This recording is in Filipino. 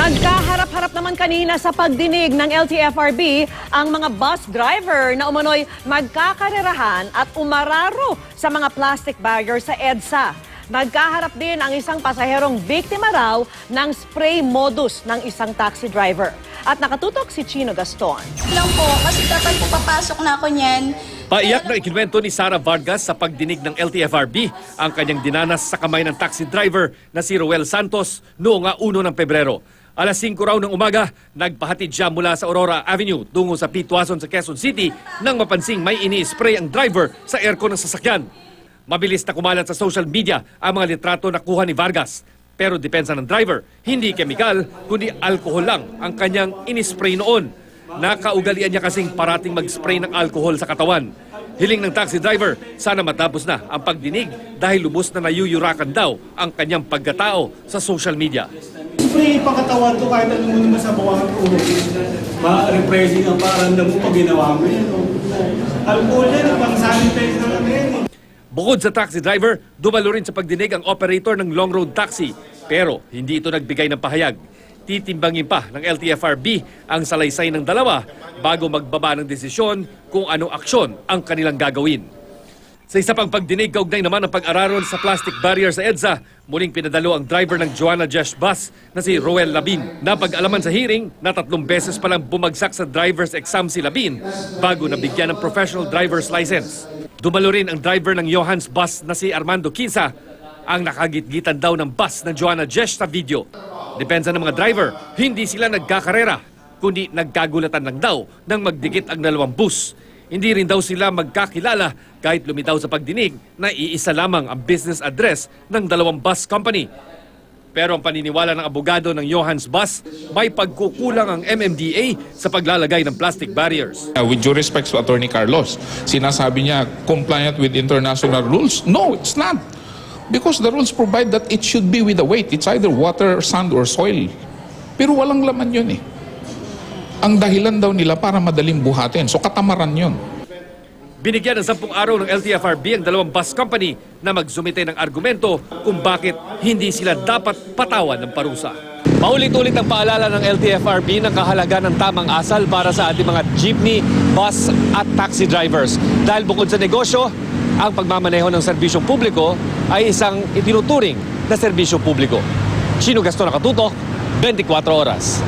Nagkaharap-harap naman kanina sa pagdinig ng LTFRB ang mga bus driver na umano'y magkakarerahan at umararo sa mga plastic barrier sa EDSA. Nagkaharap din ang isang pasaherong biktima raw ng spray modus ng isang taxi driver. At nakatutok si Chino Gaston. Lang po, kasi dapat po papasok na ako niyan. Paiyak na ikinwento ni Sara Vargas sa pagdinig ng LTFRB ang kanyang dinanas sa kamay ng taxi driver na si Roel Santos noong 1 ng Pebrero. Alas 5 raw ng umaga, nagpahatid siya mula sa Aurora Avenue tungo sa Pitwason sa Quezon City nang mapansing may ini-spray ang driver sa aircon ng sasakyan. Mabilis na kumalat sa social media ang mga litrato na kuha ni Vargas. Pero depensa ng driver, hindi kemikal kundi alcohol lang ang kanyang inispray noon. Nakaugalian niya kasing parating mag-spray ng alcohol sa katawan. Hiling ng taxi driver, sana matapos na ang pagdinig dahil lubos na nayuyurakan daw ang kanyang pagkatao sa social media. Spray pangkatawan to kahit ano mo naman sa bawang ulo. Ma-refreshing ang paramdam mo pag ginawa mo yan. Alcohol yan, pang sanitize na lang yan. Bukod sa taxi driver, dumalo rin sa pagdinig ang operator ng long road taxi. Pero hindi ito nagbigay ng pahayag. Titimbangin pa ng LTFRB ang salaysay ng dalawa bago magbaba ng desisyon kung anong aksyon ang kanilang gagawin. Sa isa pang pagdinig, kaugnay naman ang pag-araron sa plastic barrier sa EDSA, muling pinadalo ang driver ng Joanna Jesh bus na si Roel Labin. Napag-alaman sa hearing na 3 beses palang bumagsak sa driver's exam si Labin bago nabigyan ng professional driver's license. Dumalo rin ang driver ng Johans bus na si Armando Quinza, ang nakagitgitan daw ng bus ng Joanna Jesh sa video. Depensa ng mga driver, hindi sila nagkakarera, kundi nagkagulatan lang daw nang magdikit ang dalawang bus. Hindi rin daw sila magkakilala kahit lumitaw sa pagdinig na iisa lamang ang business address ng dalawang bus company. Pero ang paniniwala ng abogado ng Johans Bus, may pagkukulang ang MMDA sa paglalagay ng plastic barriers. With due respect to Attorney Carlos, sinasabi niya compliant with international rules. No, it's not. Because the rules provide that it should be with the weight. It's either water, sand, or soil. Pero walang laman yun eh. Ang dahilan daw nila para madaling buhatin. So katamaran yun. Binigyan ng 10 araw ng LTFRB ang dalawang bus company na magsumite ng argumento kung bakit hindi sila dapat patawan ng parusa. Paulit-ulit ang paalala ng LTFRB ng kahalagan ng tamang asal para sa ating mga jeepney, bus at taxi drivers. Dahil bukod sa negosyo, ang pagmamaneho ng serbisyong publiko ay isang itinuturing na serbisyong publiko. Chino Gaston, nakatutok, 24 oras.